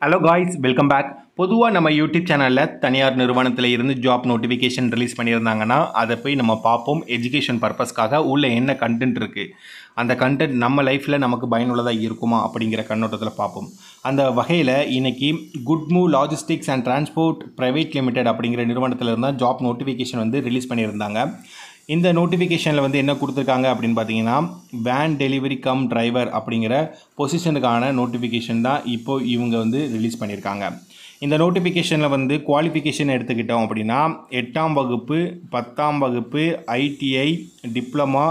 Hello guys, welcome back. பொதுவாக நம்ம YouTube சேனலில் தனியார் நிறுவனத்தில் இருந்து ஜாப் நோட்டிஃபிகேஷன் ரிலீஸ் பண்ணியிருந்தாங்கன்னா அதை போய் நம்ம பார்ப்போம். எஜுகேஷன் பர்பஸ்க்காக உள்ள என்ன கண்டென்ட் இருக்குது, அந்த கண்டென்ட் நம்ம லைஃப்பில் நமக்கு பயனுள்ளதாக இருக்குமா அப்படிங்கிற கண்ணோட்டத்தில் பார்ப்போம். அந்த வகையில் இன்றைக்கி good move logistics and transport private limited அப்படிங்கிற நிறுவனத்தில் இருந்தால் ஜாப் நோட்டிஃபிகேஷன் வந்து ரிலீஸ் பண்ணியிருந்தாங்க. இந்த நோட்டிஃபிகேஷனில் வந்து என்ன கொடுத்துருக்காங்க அப்படின்னு பார்த்தீங்கன்னா, வேன் டெலிவரி கம் டிரைவர் அப்படிங்கிற பொசிஷனுக்கான நோட்டிஃபிகேஷன் தான் இப்போது இவங்க வந்து ரிலீஸ் பண்ணியிருக்காங்க. இந்த நோட்டிஃபிகேஷனில் வந்து குவாலிஃபிகேஷன் எடுத்துக்கிட்டோம் அப்படின்னா 8ஆம் வகுப்பு 10ஆம் வகுப்பு ஐடிஐ டிப்ளமா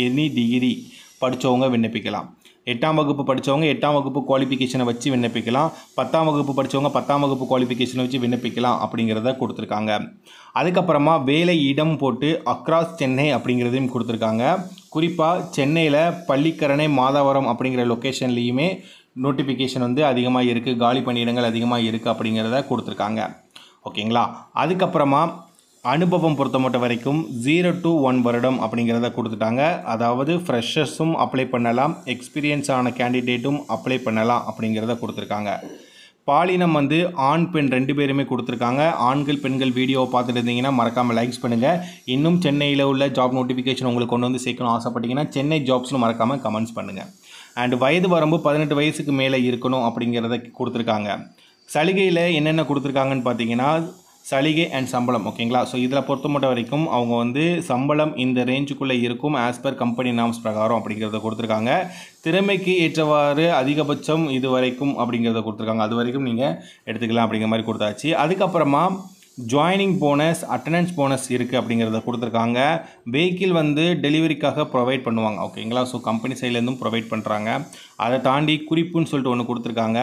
எனி டிகிரி படித்தவங்க விண்ணப்பிக்கலாம். 8ஆம் வகுப்பு படித்தவங்க 8ஆம் வகுப்பு குவாலிஃபிகேஷனை வச்சு விண்ணப்பிக்கலாம். 10ஆம் வகுப்பு படித்தவங்க 10ஆம் வகுப்பு குவாலிஃபிகேஷனை வச்சு விண்ணப்பிக்கலாம் அப்படிங்கிறத கொடுத்துருக்காங்க. அதுக்கப்புறமா வேலை இடம் போட்டு அக்ராஸ் சென்னை அப்படிங்கிறதையும் கொடுத்துருக்காங்க. குறிப்பாக சென்னையில் பள்ளிக்கரணை மாதவரம் அப்படிங்கிற லொக்கேஷன்லேயுமே நோட்டிஃபிகேஷன் வந்து அதிகமாக இருக்குது, காலி பணியிடங்கள் அதிகமாக இருக்குது அப்படிங்கிறத கொடுத்துருக்காங்க. ஓகேங்களா. அதுக்கப்புறமா அனுபவம் பொறுத்த மட்டும் வரைக்கும் 0 to 1 வருடம் அப்படிங்கிறத கொடுத்துட்டாங்க. அதாவது ஃப்ரெஷர்ஸும் அப்ளை பண்ணலாம், எக்ஸ்பீரியன்ஸ் ஆன கேண்டிடேட்டும் அப்ளை பண்ணலாம் அப்படிங்கிறத கொடுத்துருக்காங்க. பாலினம் வந்து ஆண் பெண் 2 பேருமே கொடுத்துருக்காங்க. ஆண்கள் பெண்கள் வீடியோவை பார்த்துட்டு இருந்தீங்கன்னா மறக்காமல் லைக்ஸ் பண்ணுங்கள். இன்னும் சென்னையில் உள்ள ஜாப் நோட்டிஃபிகேஷன் உங்களுக்கு கொண்டு வந்து சேர்க்கணும் ஆசைப்பட்டீங்கன்னா சென்னை ஜாப்ஸ்னு மறக்காமல் கமெண்ட்ஸ் பண்ணுங்கள். அண்ட் வயது வரம்பு 18 வயசுக்கு மேலே இருக்கணும் அப்படிங்கிறத கொடுத்துருக்காங்க. சலுகையில் என்னென்ன கொடுத்துருக்காங்கன்னு பார்த்தீங்கன்னா, சலுகை அண்ட் சம்பளம். ஓகேங்களா. ஸோ இதில் பொறுத்த மட்டும் வரைக்கும் அவங்க வந்து சம்பளம் இந்த ரேஞ்சுக்குள்ளே இருக்கும் ஆஸ் பர் கம்பெனி நாம்ஸ் பிரகாரம் அப்படிங்கிறத கொடுத்துருக்காங்க. திறமைக்கு ஏற்றவாறு அதிகபட்சம் இது வரைக்கும் அப்படிங்கிறத கொடுத்துருக்காங்க. அது வரைக்கும் நீங்கள் எடுத்துக்கலாம் அப்படிங்கிற மாதிரி கொடுத்தாச்சு. அதுக்கப்புறமா ஜாயினிங் போனஸ் அட்டண்டன்ஸ் போனஸ் இருக்குது அப்படிங்கிறத கொடுத்துருக்காங்க. வெஹிக்கிள் வந்து டெலிவரிக்காக ப்ரொவைட் பண்ணுவாங்க. ஓகேங்களா. ஸோ கம்பெனி சைட்லேருந்தும் ப்ரொவைட் பண்ணுறாங்க. அதை தாண்டி குறிப்புன்னு சொல்லிட்டு ஒன்று கொடுத்துருக்காங்க.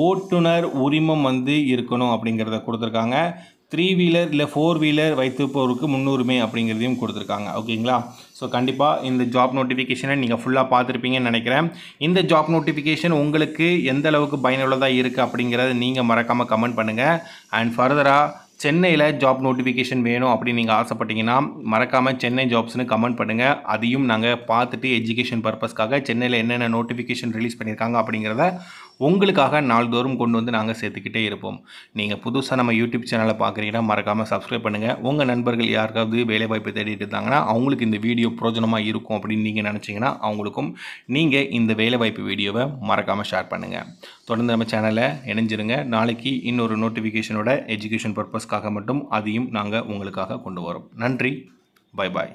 ஓட்டுநர் உரிமம் வந்து இருக்கணும் அப்படிங்கிறத கொடுத்துருக்காங்க. 3 வீலர் இல்லை 4 வீலர் வைத்திருப்பவருக்கு முன்னுரிமை அப்படிங்கிறதையும் கொடுத்துருக்காங்க. ஓகேங்களா. ஸோ கண்டிப்பாக இந்த ஜாப் நோட்டிஃபிகேஷனை நீங்கள் ஃபுல்லாக பார்த்துருப்பீங்கன்னு நினைக்கிறேன். இந்த ஜாப் நோட்டிஃபிகேஷன் உங்களுக்கு எந்த அளவுக்கு பயனுள்ளதாக இருக்குது அப்படிங்கிறத நீங்கள் மறக்காமல் கமெண்ட் பண்ணுங்கள். அண்ட் ஃபர்தராக சென்னையில் ஜாப் நோட்டிஃபிகேஷன் வேணும் அப்படின்னு நீங்கள் ஆசைப்பட்டீங்கன்னா மறக்காமல் சென்னை ஜாப்ஸ்னு கமெண்ட் பண்ணுங்கள். அதையும் நாங்கள் பார்த்துட்டு எஜுகேஷன் பர்பஸ்க்காக சென்னையில் என்னென்ன நோட்டிஃபிகேஷன் ரிலீஸ் பண்ணியிருக்காங்க அப்படிங்கிறத உங்களுக்காக நாள்தோறும் கொண்டு வந்து நாங்கள் சேர்த்துக்கிட்டே இருப்போம். நீங்கள் புதுசாக நம்ம யூடியூப் சேனலை பார்க்குறீங்கன்னா மறக்காமல் சப்ஸ்கிரைப் பண்ணுங்கள். உங்கள் நண்பர்கள் யாருக்காவது வேலைவாய்ப்பு தேடிட்டு இருந்தாங்கன்னா அவங்களுக்கு இந்த வீடியோ பிரயோஜனமாக இருக்கும் அப்படின்னு நீங்கள் நினச்சிங்கன்னா அவங்களுக்கும் நீங்கள் இந்த வேலைவாய்ப்பு வீடியோவை மறக்காமல் ஷேர் பண்ணுங்கள். தொடர்ந்து நம்ம சேனலை இணைஞ்சிருங்க. நாளைக்கு இன்னொரு நோட்டிஃபிகேஷனோட எஜுகேஷன் பர்பஸ்க்காக மட்டும் அதையும் நாங்கள் உங்களுக்காக கொண்டு வரோம். நன்றி. Bye bye.